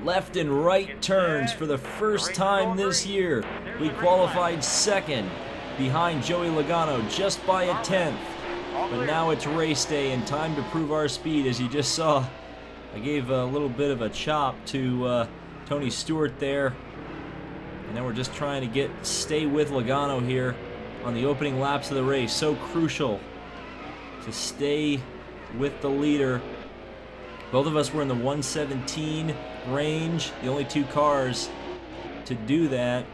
left and right turns for the first time this year. We qualified second behind Joey Logano just by a tenth. But now it's race day and time to prove our speed. As you just saw, I gave a little bit of a chop to Tony Stewart there. And then we're just trying to stay with Logano here on the opening laps of the race. So crucial to stay with the leader. Both of us were in the 117 range. The only two cars to do that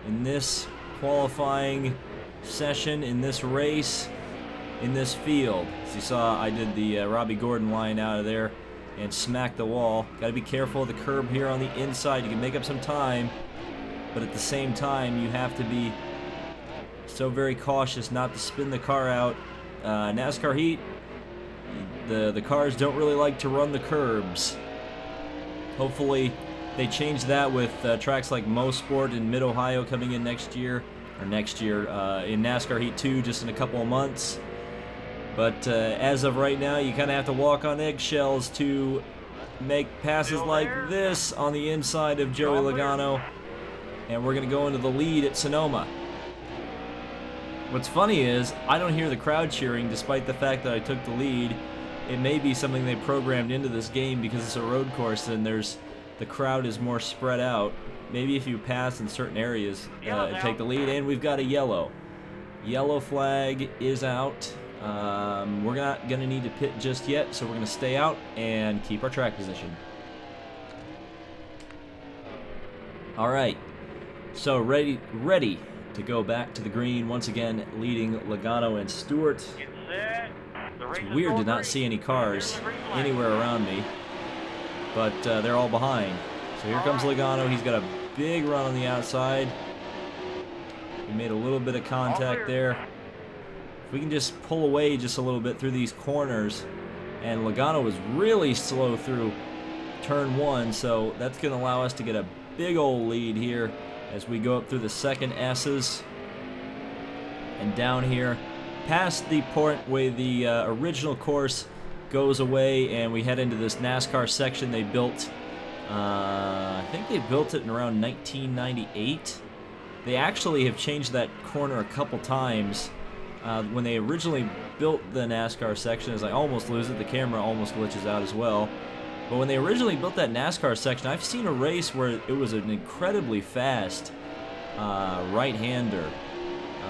in this qualifying session, in this race, in this field. As you saw, I did the Robbie Gordon line out of there and smacked the wall. Got to be careful of the curb here on the inside. You can make up some time, but at the same time, you have to be so very cautious not to spin the car out. NASCAR heat, the cars don't really like to run the curbs. Hopefully they change that with tracks like Mosport in Mid-Ohio coming in next year, in NASCAR Heat 2 just in a couple of months. But as of right now, you kind of have to walk on eggshells to make passes like this on the inside of Joey Logano. And we're going to go into the lead at Sonoma. What's funny is, I don't hear the crowd cheering despite the fact that I took the lead. It may be something they programmed into this game because it's a road course and the crowd is more spread out. Maybe if you pass in certain areas, take the lead. And we've got a yellow. Yellow flag is out. We're not going to need to pit just yet, so we're going to stay out and keep our track position. All right, so ready to go back to the green once again, leading Logano and Stewart. It's weird to not see any cars anywhere around me, but they're all behind. So here comes Logano. He's got a big run on the outside. He made a little bit of contact there. If we can just pull away just a little bit through these corners, and Logano was really slow through turn one, so that's going to allow us to get a big old lead here as we go up through the second S's and down here past the point where the original course goes away and we head into this NASCAR section they built. I think they built it in around 1998. They actually have changed that corner a couple times. When they originally built the NASCAR section, as I almost lose it, the camera almost glitches out as well. But when they originally built that NASCAR section, I've seen a race where it was an incredibly fast right-hander.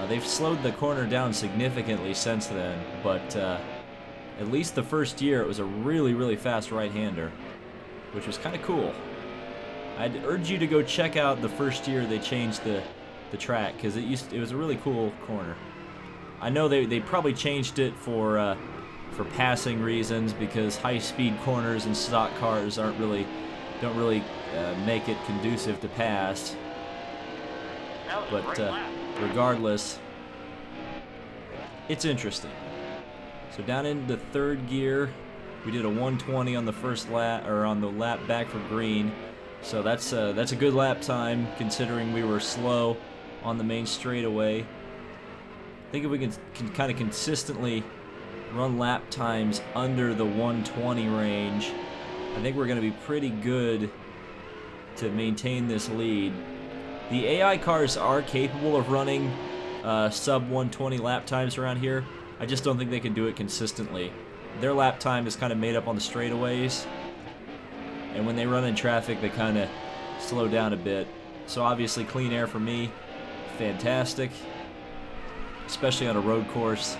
They've slowed the corner down significantly since then, but at least the first year it was a really, really fast right-hander, which was kind of cool. I'd urge you to go check out the first year they changed the track, because it was a really cool corner. I know they probably changed it for passing reasons, because high-speed corners and stock cars don't really make it conducive to pass. But regardless, it's interesting. So down into third gear, we did a 120 on the first lap, or on the lap back for green. So that's a good lap time considering we were slow on the main straightaway. I think if we can kind of consistently run lap times under the 120 range, I think we're going to be pretty good to maintain this lead. The AI cars are capable of running sub 120 lap times around here. I just don't think they can do it consistently. Their lap time is kind of made up on the straightaways, and when they run in traffic they kind of slow down a bit. So obviously clean air for me, fantastic, especially on a road course,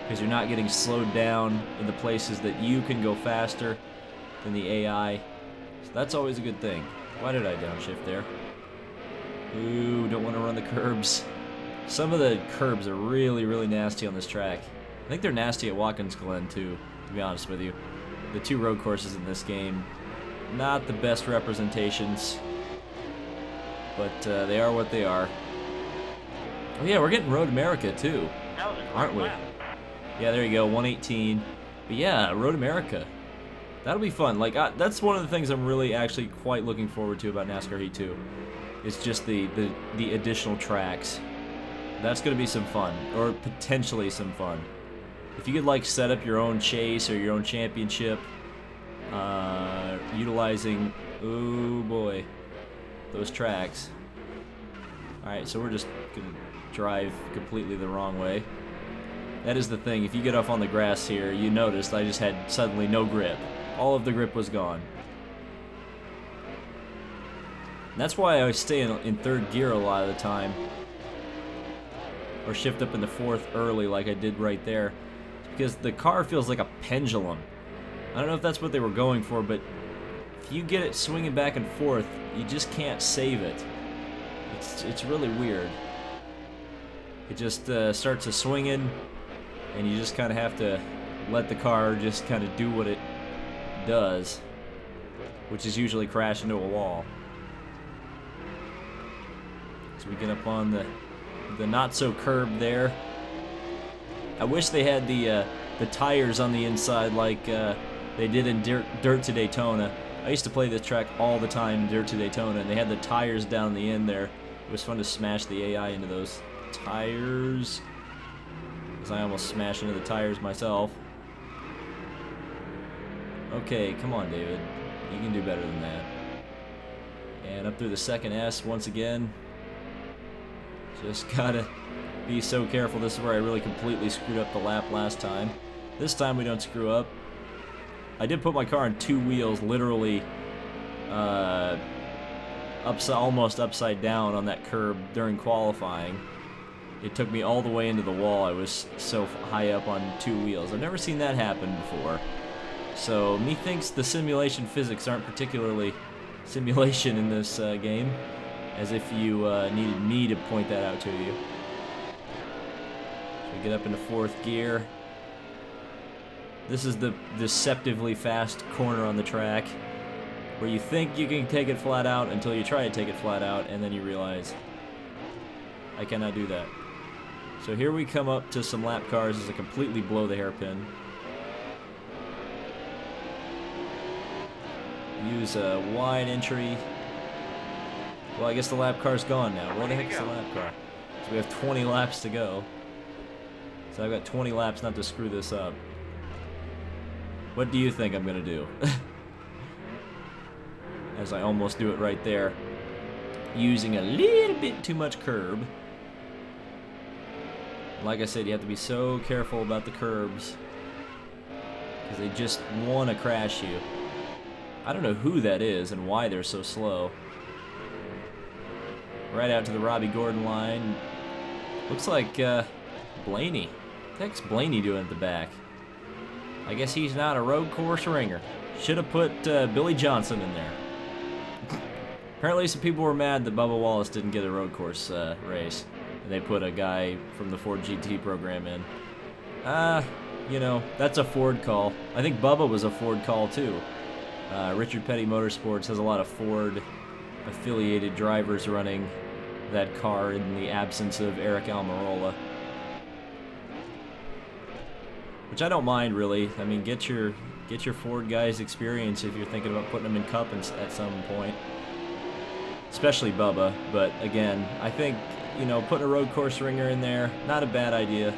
because you're not getting slowed down in the places that you can go faster than the AI. So that's always a good thing. Why did I downshift there? Ooh, don't want to run the curbs. Some of the curbs are really, really nasty on this track. I think they're nasty at Watkins Glen too, to be honest with you. The two road courses in this game, not the best representations, but they are what they are. Oh yeah, we're getting Road America too, aren't we? Yeah, there you go, 118. But yeah, Road America. That'll be fun. Like, that's one of the things I'm really actually quite looking forward to about NASCAR Heat 2. It's just the additional tracks. That's going to be some fun, or potentially some fun. If you could like set up your own chase or your own championship utilizing, oh boy, those tracks. Alright, so we're just going to drive completely the wrong way. That is the thing, if you get off on the grass here, you noticed I just had suddenly no grip. All of the grip was gone. And that's why I stay in third gear a lot of the time. Or shift up into fourth early like I did right there. Because the car feels like a pendulum. I don't know if that's what they were going for, but if you get it swinging back and forth, you just can't save it. It's really weird. It just starts swinging, and you just kind of have to let the car just kind of do what it does, which is usually crash into a wall. So we get up on the not-so-curb there. I wish they had the tires on the inside like they did in Dirt to Daytona. I used to play this track all the time in Dirt to Daytona, and they had the tires down the end there. It was fun to smash the AI into those tires, because I almost smashed into the tires myself. Okay, come on, David. You can do better than that. And up through the second S once again. Just gotta be so careful. This is where I really completely screwed up the lap last time. This time we don't screw up. I did put my car on two wheels, literally almost upside down on that curb during qualifying. It took me all the way into the wall. I was so high up on two wheels. I've never seen that happen before. So methinks the simulation physics aren't particularly simulation in this game, as if you needed me to point that out to you. So we get up into fourth gear. This is the deceptively fast corner on the track, where you think you can take it flat out until you try to take it flat out, and then you realize, I cannot do that. So here we come up to some lap cars as I completely blow the hairpin. Use a wide entry. Well, I guess the lap car's gone now. Where the heck is the lap car? So we have 20 laps to go. So I've got 20 laps not to screw this up. What do you think I'm gonna do? As I almost do it right there. Using a little bit too much curb. Like I said, you have to be so careful about the curbs, because they just want to crash you. I don't know who that is and why they're so slow. Right out to the Robbie Gordon line. Looks like Blaney. What the heck's Blaney doing at the back? I guess he's not a road course ringer. Should have put Billy Johnson in there. Apparently some people were mad that Bubba Wallace didn't get a road course race. And they put a guy from the Ford GT program in. You know, that's a Ford call. I think Bubba was a Ford call too. Richard Petty Motorsports has a lot of Ford affiliated drivers running that car in the absence of Eric Almirola. Which I don't mind, really. I mean, get your Ford guys experience if you're thinking about putting them in Cup at some point. Especially Bubba, but again, I think, you know, putting a road course ringer in there, not a bad idea.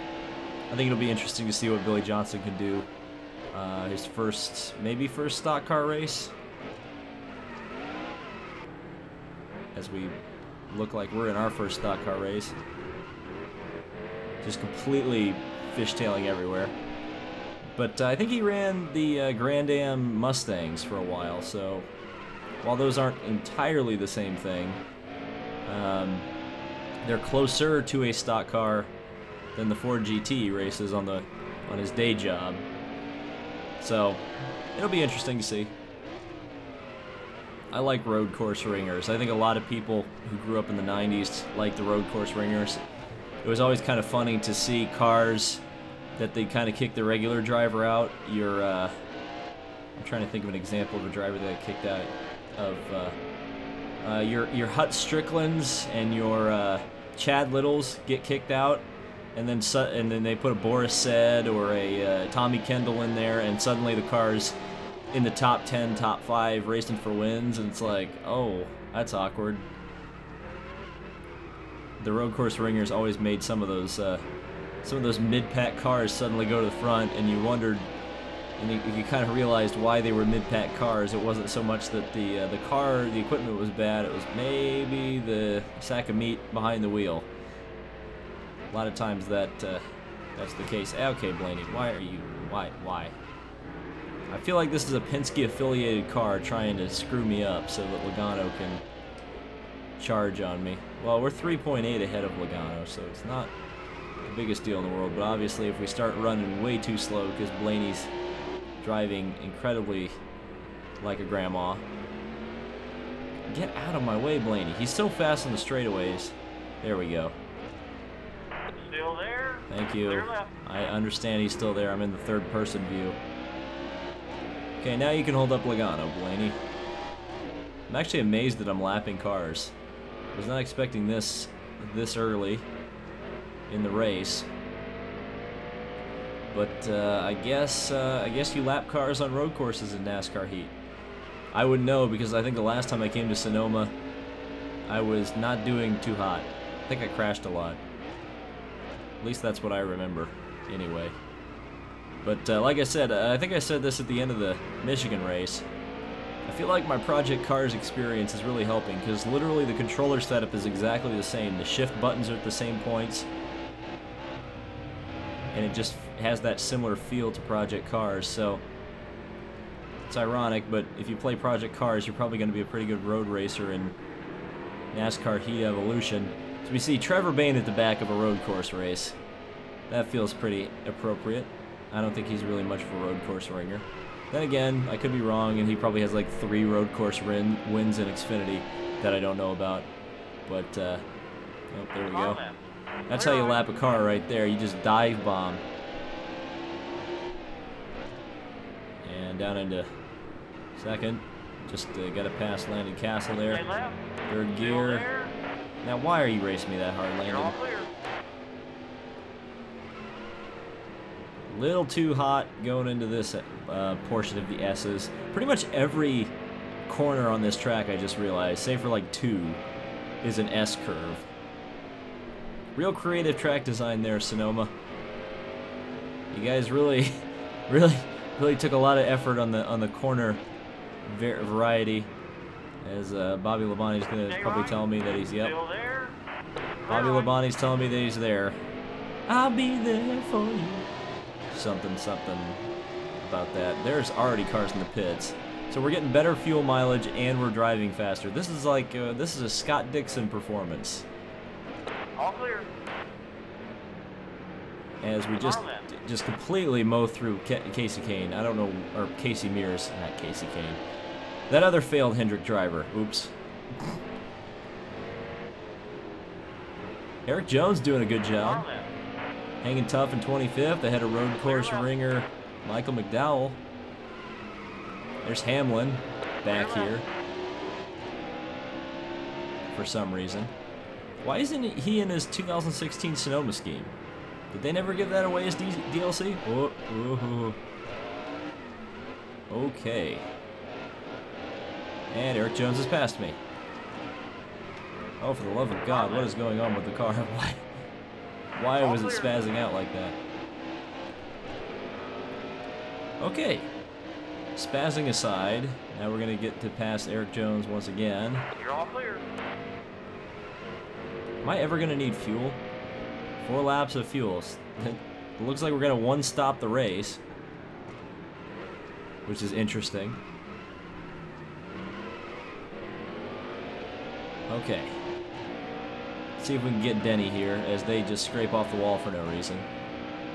I think it'll be interesting to see what Billy Johnson can do. His maybe first stock car race. As we look like we're in our first stock car race. Just completely fishtailing everywhere. But I think he ran the Grand Am Mustangs for a while, so while those aren't entirely the same thing, they're closer to a stock car than the Ford GT races on his day job. So it'll be interesting to see. I like road course ringers. I think a lot of people who grew up in the 90s like the road course ringers. It was always kind of funny to see cars that they kind of kick the regular driver out. I'm trying to think of an example of a driver that kicked out of your Hut Stricklands and your Chad Littles get kicked out, and then they put a Boris Said or a Tommy Kendall in there, and suddenly the car's in the top 10, top 5, racing for wins, and it's like, oh, that's awkward. The road course ringers always made some of those mid-pack cars suddenly go to the front, and you wondered, And you kind of realized why they were mid-pack cars. It wasn't so much that the equipment was bad. It was maybe the sack of meat behind the wheel. A lot of times that's the case. Okay, Blaney, why are you? Why? I feel like this is a Penske-affiliated car trying to screw me up so that Logano can charge on me. Well, we're 3.8 ahead of Logano, so it's not the biggest deal in the world. But obviously, if we start running way too slow because Blaney's driving incredibly like a grandma. Get out of my way, Blaney. He's so fast on the straightaways. There we go. Still there? Thank you. I understand he's still there. I'm in the third-person view. Okay, now you can hold up Logano, Blaney. I'm actually amazed that I'm lapping cars. I was not expecting this early in the race. But I guess you lap cars on road courses in NASCAR heat. I wouldn't know because I think the last time I came to Sonoma, I was not doing too hot. I think I crashed a lot. At least that's what I remember, anyway. But like I said, I think I said this at the end of the Michigan race. I feel like my Project Cars experience is really helping because literally the controller setup is exactly the same. The shift buttons are at the same points. And it just has that similar feel to Project Cars, so it's ironic, but if you play Project Cars, you're probably going to be a pretty good road racer in NASCAR Heat Evolution. So we see Trevor Bayne at the back of a road course race. That feels pretty appropriate. I don't think he's really much of a road course ringer. Then again, I could be wrong, and he probably has like 3 road course wins in Xfinity that I don't know about. But, oh, there we go. That's how you lap a car right there. You just dive bomb. And down into second. Just got to pass Landon Castle there. Third gear. Now, why are you racing me that hard, Landon? Little too hot going into this portion of the S's. Pretty much every corner on this track, I just realized, save for like 2, is an S curve. Real creative track design there, Sonoma. You guys really took a lot of effort on the corner variety. As Bobby Labonte's gonna probably tell me that he's Bobby Labonte's telling me that he's there. I'll be there for you. Something about that. There's already cars in the pits, so we're getting better fuel mileage and we're driving faster. This is like this is a Scott Dixon performance. All clear. As we just completely mow through Casey Kane. I don't know, or Casey Mears, not Casey Kane. That other failed Hendrick driver. Oops. Eric Jones doing a good job. Hanging tough in 25th. Ahead of road course ringer Michael McDowell. There's Hamlin back here for some reason. Why isn't he in his 2016 Sonoma scheme? Did they never give that away as DLC? Oh. Okay. And Eric Jones has passed me. Oh, for the love of God, what is going on with the car? Why was it spazzing out like that? Okay. Spazzing aside, now we're going to get to pass Eric Jones once again. You're all clear. Am I ever going to need fuel? 4 laps of fuel. It looks like we're going to one-stop the race, which is interesting. Okay. Let's see if we can get Denny here as they just scrape off the wall for no reason.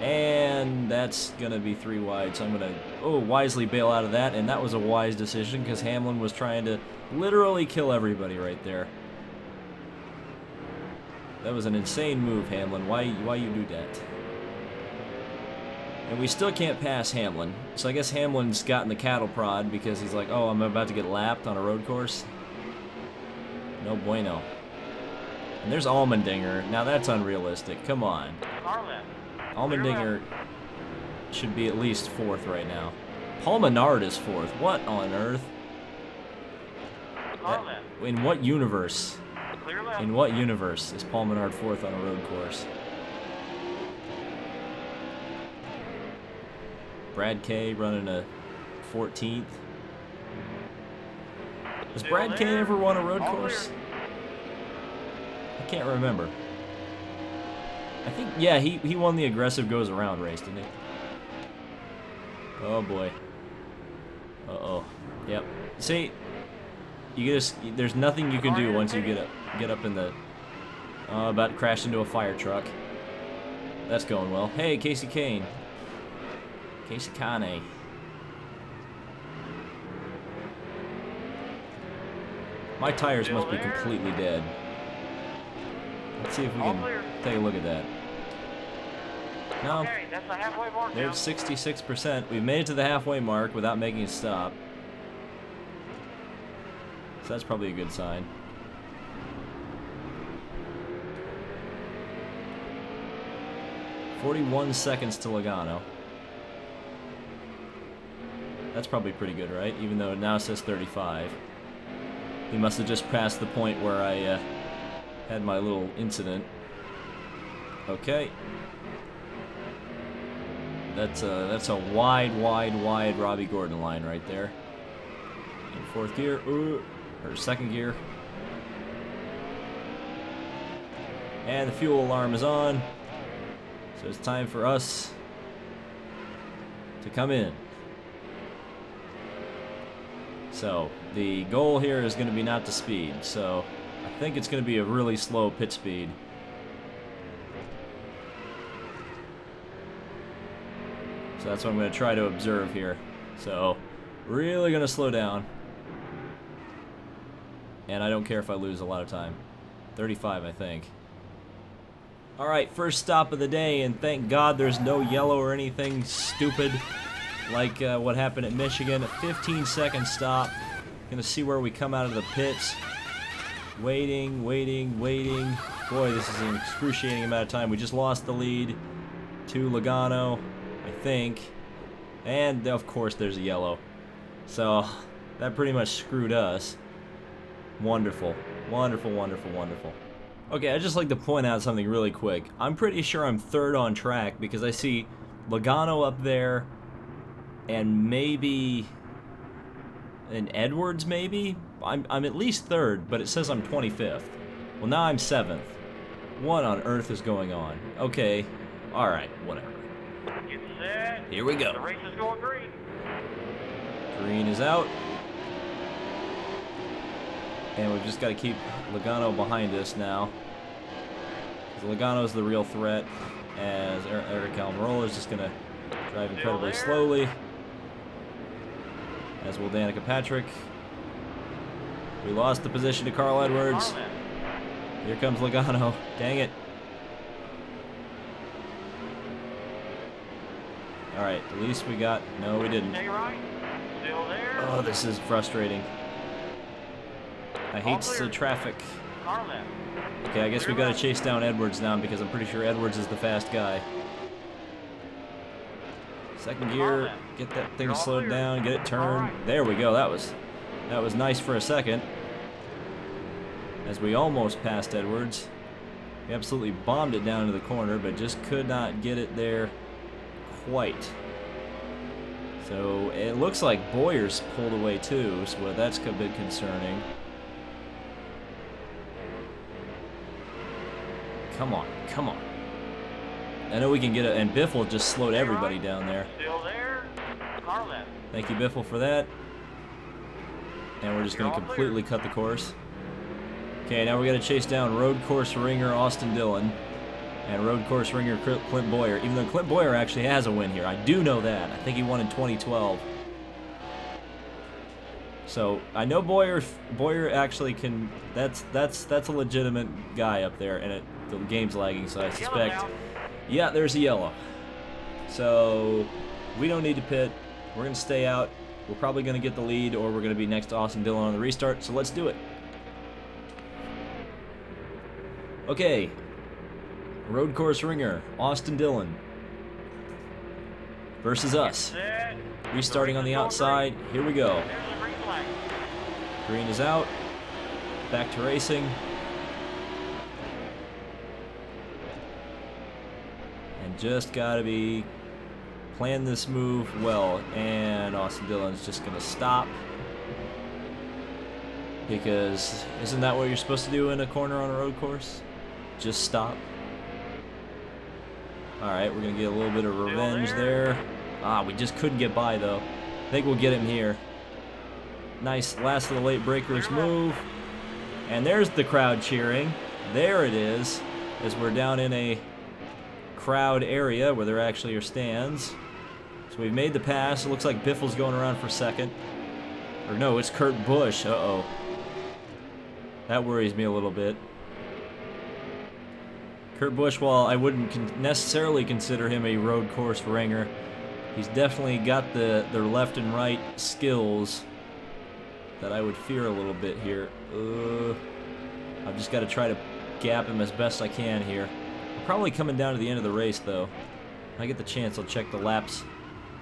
And that's going to be 3 wide, so I'm going to wisely bail out of that, and that was a wise decision because Hamlin was trying to literally kill everybody right there. That was an insane move, Hamlin. Why you do that? And we still can't pass Hamlin. So I guess Hamlin's gotten the cattle prod because he's like, oh, I'm about to get lapped on a road course. No bueno. And there's Allmendinger. Now that's unrealistic. Come on. Allmendinger should be at least 4th right now. Paul Menard is 4th. What on earth? In what universe? In what universe is Paul Menard 4th on a road course? Brad K running a 14th. Has Still Brad K there. ever won a road All course? clear. I can't remember. I think, yeah, he won the aggressive goes around race, didn't he? Oh boy. Uh-oh. Yep. See, you just, there's nothing you can do once you get up in the, about to crash into a fire truck. That's going well. Hey, Casey Kane. Casey Kane. My tires must be completely dead. Let's see if we can take a look at that. No, Okay, that's the halfway mark they're now. at 66%. We've made it to the halfway mark without making a stop. So that's probably a good sign. "41 seconds to Logano." That's probably pretty good, right? Even though it now says 35. He must have just passed the point where I had my little incident. Okay. That's a wide Robbie Gordon line right there. In fourth gear, or second gear. And the fuel alarm is on. So it's time for us to come in. So the goal here is going to be not to speed. So I think it's going to be a really slow pit speed. So that's what I'm going to try to observe here. So really going to slow down. And I don't care if I lose a lot of time. 35, I think. Alright, first stop of the day, and thank God there's no yellow or anything stupid like what happened at Michigan. A 15-second stop. Gonna see where we come out of the pits. Waiting. Boy, this is an excruciating amount of time. We just lost the lead to Logano, I think. And, of course, there's a yellow. So, that pretty much screwed us. Wonderful. Wonderful. Okay, I'd just like to point out something really quick. I'm pretty sure I'm third on track because I see Logano up there and maybe an Edwards maybe? I'm at least third, but it says I'm 25th. Well, now I'm 7th. What on earth is going on? Okay, alright, whatever. Get set. Here we go. The race is going green. Green is out. And we've just got to keep Logano behind us now. Logano's the real threat, as Eric Almirola is just going to drive incredibly slowly. As will Danica Patrick. We lost the position to Carl Edwards. Here comes Logano. Dang it. Alright, at least we got... No, we didn't. Stay right. Still there. Oh, this is frustrating. I hate the traffic. Car left. Okay, I guess we gotta chase down Edwards now because I'm pretty sure Edwards is the fast guy. Second gear, get that thing slowed down, get it turned. There we go. That was nice for a second. As we almost passed Edwards. We absolutely bombed it down to the corner, but just could not get it there quite. So it looks like Boyer's pulled away too, so that's a bit concerning. Come on. I know we can get it, and Biffle just slowed everybody down there. Still there. Car left. Thank you, Biffle, for that. And we're just going to completely cut the course. Okay, now we got to chase down road course ringer Austin Dillon and road course ringer Clint Boyer. Even though Clint Boyer actually has a win here, I do know that. I think he won in 2012. So I know Boyer actually can. That's a legitimate guy up there, and the game's lagging, so I suspect. Yeah, there's a yellow. So we don't need to pit. We're gonna stay out. We're probably gonna get the lead, or we're gonna be next to Austin Dillon on the restart. So let's do it. Okay. Road course ringer Austin Dillon versus us. Restarting on the outside. Here we go. Green is out. Back to racing. And just gotta be plan this move well. And Austin Dillon's just going to stop. Because isn't that what you're supposed to do in a corner on a road course? Just stop. Alright, we're going to get a little bit of revenge there. Ah, we just couldn't get by, though. I think we'll get him here. Nice last of the late breakers move. And there's the crowd cheering. There it is, as we're down in a crowd area where there actually are stands. So we've made the pass. It looks like Biffle's going around for second. Or no, it's Kurt Busch. Uh-oh. That worries me a little bit. Kurt Busch, while I wouldn't necessarily consider him a road course ringer, he's definitely got the left and right skills that I would fear a little bit here. I've just got to try to gap him as best I can here. I'm probably coming down to the end of the race, though. When I get the chance, I'll check the laps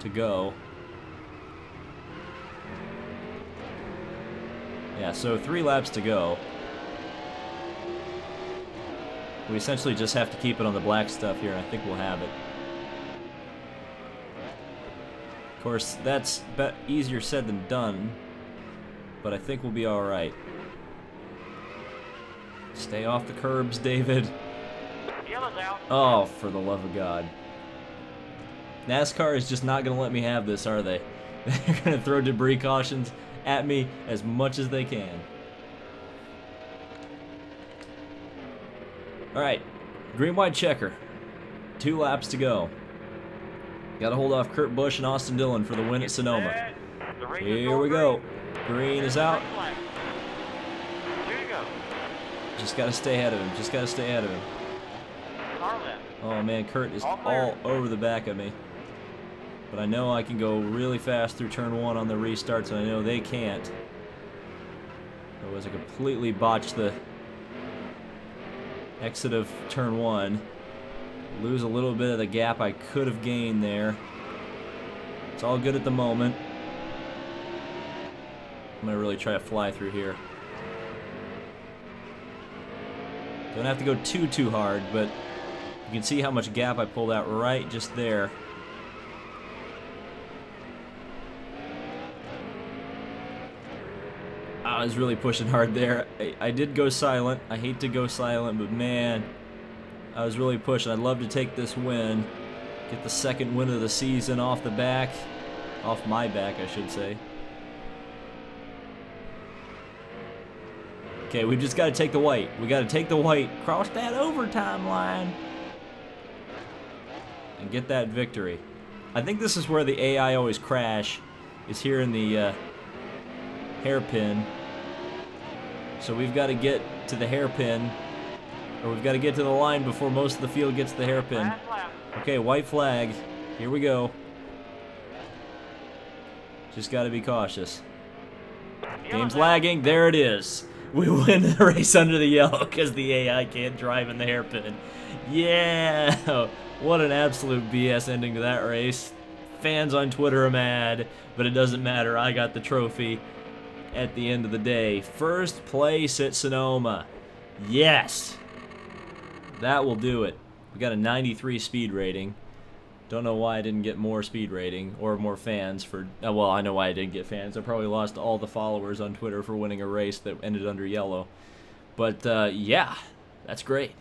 to go. Yeah, so 3 laps to go. We essentially just have to keep it on the black stuff here, and I think we'll have it. Of course, that's easier said than done, but I think we'll be alright. Stay off the curbs, David. Yellow's out. Oh, for the love of God. NASCAR is just not going to let me have this, are they? They're going to throw debris cautions at me as much as they can. Alright, green-white checker. 2 laps to go. Got to hold off Kurt Busch and Austin Dillon for the win at Sonoma. Here we go. Green is out. Just got to stay ahead of him. Just got to stay ahead of him. Oh man, Kurt is all over the back of me. But I know I can go really fast through turn 1 on the restarts, and I know they can't. Otherwise I completely botched the exit of turn 1. Lose a little bit of the gap I could have gained there. It's all good at the moment. I'm going to really try to fly through here. Don't have to go too hard, but you can see how much gap I pulled out right just there. I was really pushing hard there. I did go silent. I hate to go silent, but man, I was really pushing. I'd love to take this win. Get the second win of the season off the back. Off my back, I should say. Okay, we've just got to take the white. We got to take the white, cross that overtime line, and get that victory. I think this is where the AI always crash, is here in the hairpin. So we've got to get to the hairpin, or we've got to get to the line before most of the field gets to the hairpin. Okay, white flag. Here we go. Just got to be cautious. Game's lagging. There it is. We win the race under the yellow because the AI can't drive in the hairpin. Yeah! What an absolute BS ending to that race. Fans on Twitter are mad, but it doesn't matter. I got the trophy at the end of the day. First place at Sonoma. Yes! That will do it. We got a 93 speed rating. Don't know why I didn't get more speed rating or more fans for... well, I know why I didn't get fans. I probably lost all the followers on Twitter for winning a race that ended under yellow. But, yeah, that's great.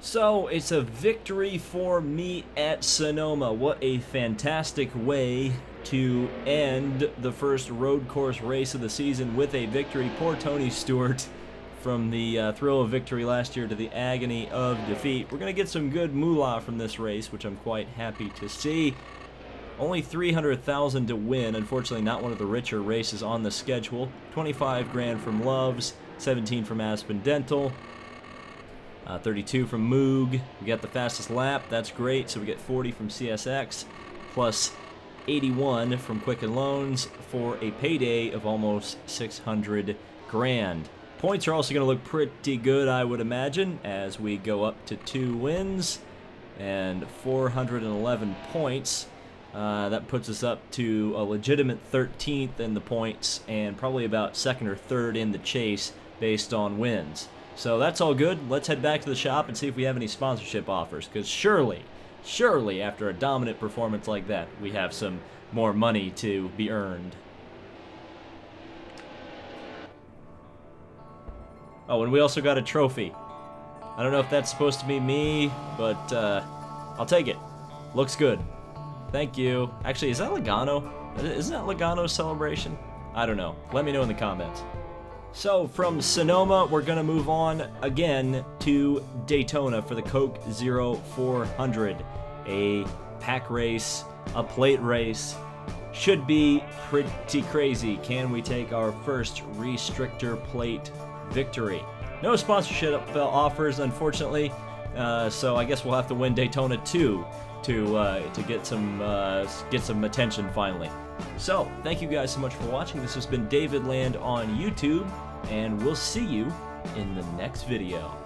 So, it's a victory for me at Sonoma. What a fantastic way to end the first road course race of the season with a victory. Poor Tony Stewart. From the thrill of victory last year to the agony of defeat. We're going to get some good moolah from this race, which I'm quite happy to see. Only $300,000 to win. Unfortunately, not one of the richer races on the schedule. 25 grand from Loves, 17 from Aspen Dental, 32 from Moog. We got the fastest lap. That's great. So we get 40 from CSX, plus 81 from Quicken Loans for a payday of almost 600 grand. Points are also going to look pretty good, I would imagine, as we go up to 2 wins and 411 points. That puts us up to a legitimate 13th in the points and probably about 2nd or 3rd in the chase based on wins. So that's all good. Let's head back to the shop and see if we have any sponsorship offers, because surely Surely, after a dominant performance like that, we have some more money to be earned. Oh, and we also got a trophy. I don't know if that's supposed to be me, but I'll take it. Looks good. Thank you. Actually, is that Logano? Isn't that Logano's celebration? I don't know. Let me know in the comments. So, from Sonoma, we're going to move on again to Daytona for the Coke 0400. A pack race, a plate race. Should be pretty crazy. Can we take our first restrictor plate victory? No sponsorship offers, unfortunately, so I guess we'll have to win Daytona 2 to get some attention finally. So, thank you guys so much for watching. This has been David Land on YouTube, and we'll see you in the next video.